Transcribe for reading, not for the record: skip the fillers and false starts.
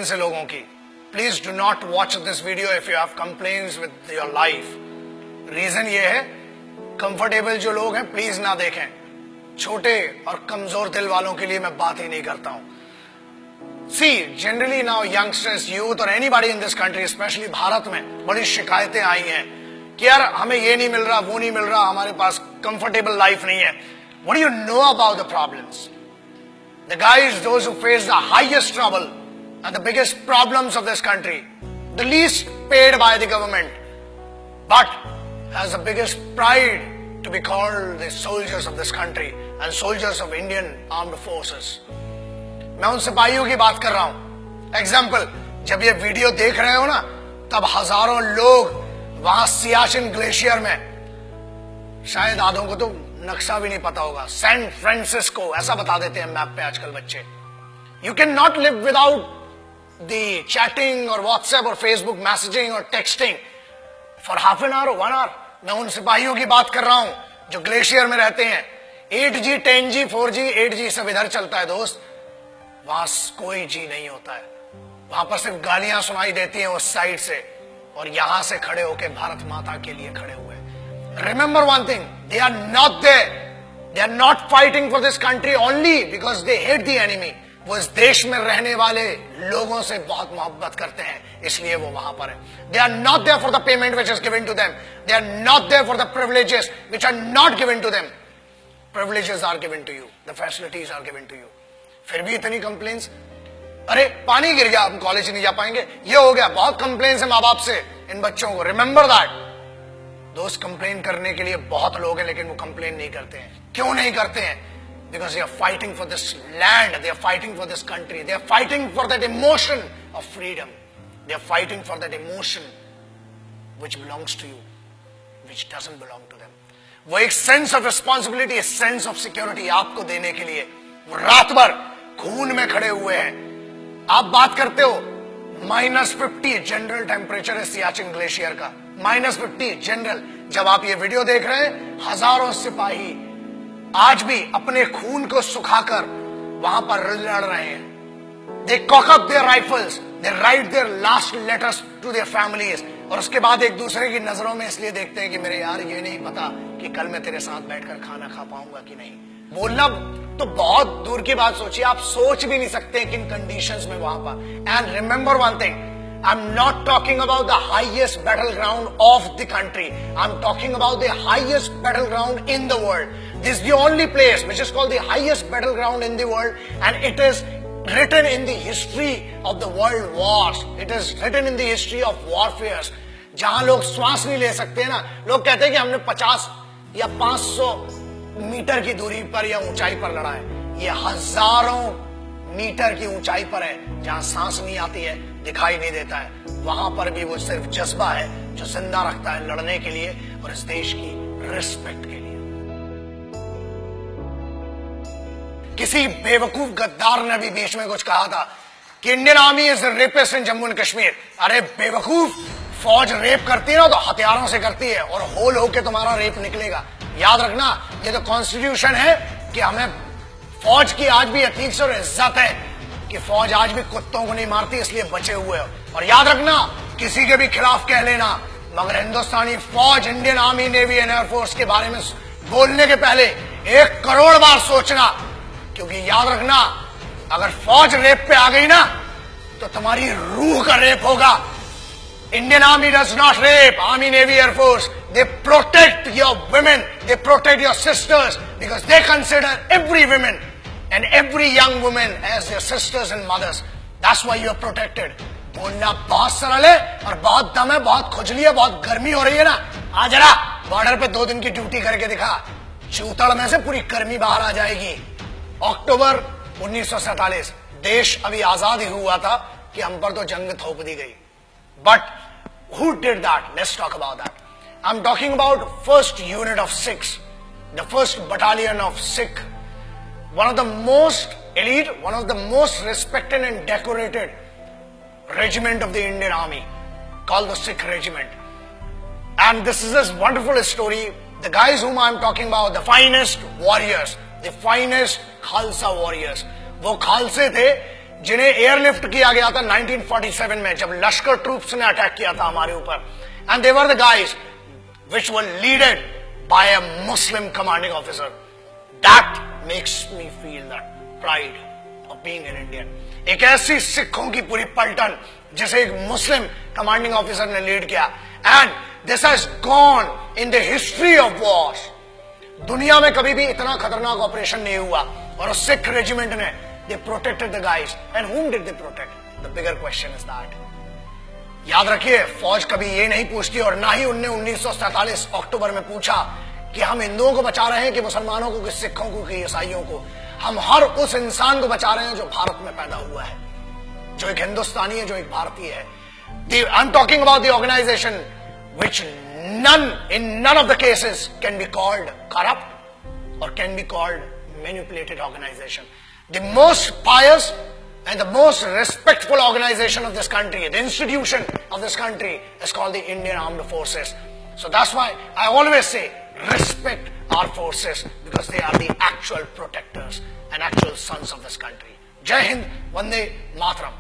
Complains है लोगों की, please do not watch this video if you have complaints with your life. Reason ये है, कंफर्टेबल जो लोग हैं प्लीज ना देखें। छोटे और कमजोर दिल वालों के लिए मैं बात ही नहीं करता हूं। See generally now youngsters, youth और anybody in this country, specially Bharat में बड़ी शिकायतें आई हैं कि यार हमें ये नहीं मिल रहा, वो नहीं मिल रहा, हमारे पास कंफर्टेबल लाइफ नहीं है। What do you know about the problems? The guys, those who face the highest trouble and the biggest problems of this country, the least paid by the government, but has the biggest pride to be called the soldiers of this country and soldiers of Indian Armed Forces. मैं उन सिपाहियों की बात कर रहा हूं। Example, जब ये वीडियो देख रहे हो ना, तब हजारों लोग वहां सियाचिन ग्लेशियर में, शायद आधों को तो नक्शा भी नहीं पता होगा, सैन फ्रांसिस्को ऐसा बता देते हैं मैप पे आजकल बच्चे। You can not live without the chatting और व्हाट्सएप और फेसबुक मैसेजिंग और texting for half an hour और 1 आवर। मैं उन सिपाहियों की बात कर रहा हूं जो ग्लेशियर में रहते हैं। 8G 10G 4G 8G सब इधर चलता है दोस्त, वहां कोई जी नहीं होता है। वहां पर सिर्फ गालियां सुनाई देती हैं उस साइड से, और यहां से खड़े होकर भारत माता के लिए खड़े हुए। Remember one thing, they are not there. They are not fighting for this country only because they hate the enemy. वो इस देश में रहने वाले लोगों से बहुत मोहब्बत करते हैं, इसलिए वो वहां पर है। They are not there for the payment which is given to them. They are not there for the privileges which are not given to them. Privileges are given to you. The facilities are given to you. फिर भी इतनी complains, अरे पानी गिर गया, हम college नहीं जा पाएंगे, ये हो गया। बहुत कंप्लेन्स है माँ बाप से इन बच्चों को। Remember that. दोस्त, कंप्लेन करने के लिए बहुत लोग हैं, लेकिन वो कंप्लेन नहीं करते हैं। क्यों नहीं करते हैं? Because they are fighting for this land, they are fighting for this country, they are fighting for that emotion of freedom, they are fighting for that emotion which belongs to you, which doesn't belong to them. वो एक sense of responsibility, sense of security आपको देने के लिए वो रात भर खून में खड़े हुए हैं। आप बात करते हो -50 जनरल टेम्परेचर है सियाचिन ग्लेशियर का, -50 जनरल। जब आप ये वीडियो देख रहे हैं, हजारों सिपाही आज भी अपने खून को सुखाकर वहां पर लड़ रहे हैं। They cock up their rifles, they write their last letters to their families, और उसके बाद एक दूसरे की नजरों में इसलिए देखते हैं कि मेरे यार ये नहीं पता कि कल मैं तेरे साथ बैठकर खाना खा पाऊंगा कि नहीं। बोलना तो बहुत दूर की बात सोचिए, आप सोच भी नहीं सकते किन कंडीशंस में वहां पर। And remember one thing, I'm not talking about the highest battleground of the country. I'm talking about the highest battleground in the world. This is the only place which is called the highest battleground in the world, and it is written in the history of the world wars. It is written in the history of warfares. जहां लोग श्वास नहीं ले सकते ना, लोग कहते हैं कि हमने 50 या 500 मीटर की दूरी पर या ऊंचाई पर लड़ा है। ये हजारों मीटर की ऊंचाई पर है, जहां सांस नहीं आती है, दिखाई नहीं देता है। वहां पर भी वो सिर्फ जज्बा है जो जिंदा रखता है लड़ने के लिए और इस देश की रिस्पेक्ट के लिए। किसी बेवकूफ गद्दार ने भी बीच में कुछ कहा था कि Indian army is rapist in Jammu and Kashmir. अरे बेवकूफ, फौज रेप करती है ना तो हथियारों से करती है, और होल होके तुम्हारा रेप निकलेगा। याद रखना, ये तो कॉन्स्टिट्यूशन है कि हमें फौज की आज भी अतीक और इज्जत है कि फौज आज भी कुत्तों को नहीं मारती, इसलिए बचे हुए हो। और याद रखना, किसी के भी खिलाफ कह लेना, मगर हिंदुस्तानी फौज, Indian army, navy and air force के बारे में बोलने के पहले 1 करोड़ बार सोचना, क्योंकि याद रखना, अगर फौज रेप पे आ गई ना तो तुम्हारी रूह का रेप होगा। Indian Army does not rape. Army, Navy, Air Force, they protect your women, they protect your sisters, because they consider every woman and every young woman as their sisters and mothers. That's why you are protected. बोलना बहुत सरल है और बहुत दम है, बहुत खुजली है, बहुत गर्मी हो रही है ना, आ जरा बॉर्डर पे 2 दिन की ड्यूटी करके दिखा, चूतड़ में से पूरी गर्मी बाहर आ जाएगी। अक्टूबर 1947 देश अभी आजाद ही हुआ था कि हम पर तो जंग थोप दी गई। But who did that? Let's talk about that. I'm talking about first unit of Sikhs, the first battalion of Sikh, one of the most elite, one of the most respected and decorated regiment of the Indian Army, called the Sikh Regiment. And this is this wonderful story. The guys whom I'm talking about, the finest warriors, the finest Khalsa warriors. वो खालसे थे जिन्हें airlift किया गया था 1947 में, जब लश्कर troops ने attack किया था हमारे ऊपर, and they were the guys which were leaded by a Muslim commanding officer. That makes me feel that pride of being an Indian. एक ऐसी सिखों की पूरी पलटन जिसे एक मुस्लिम कमांडिंग ऑफिसर ने लीड किया, and this has gone in the history of wars. दुनिया में कभी भी इतना खतरनाक ऑपरेशन नहीं हुआ, और उस सिख रेजिमेंट ने they protected the guys. And whom did they protect? The bigger question is that. याद रखिए, फौज कभी ये नहीं पूछती, और ना ही उनने 1947 अक्टूबर में पूछा कि हम हिंदुओं को बचा रहे हैं कि मुसलमानों को, कि सिखों को, कि ईसाइयों को. हम हर उस इंसान को बचा रहे हैं जो भारत में पैदा हुआ है, जो एक हिंदुस्तानी है, जो एक भारतीय है. I am talking about the organisation which in none of the cases can be called corrupt or can be called manipulated organization. The most pious and the most respectful organization of this country, the institution of this country, is called the Indian Armed Forces. So that's why I always say respect our forces, because they are the actual protectors and actual sons of this country. Jai Hind, Vande Mataram.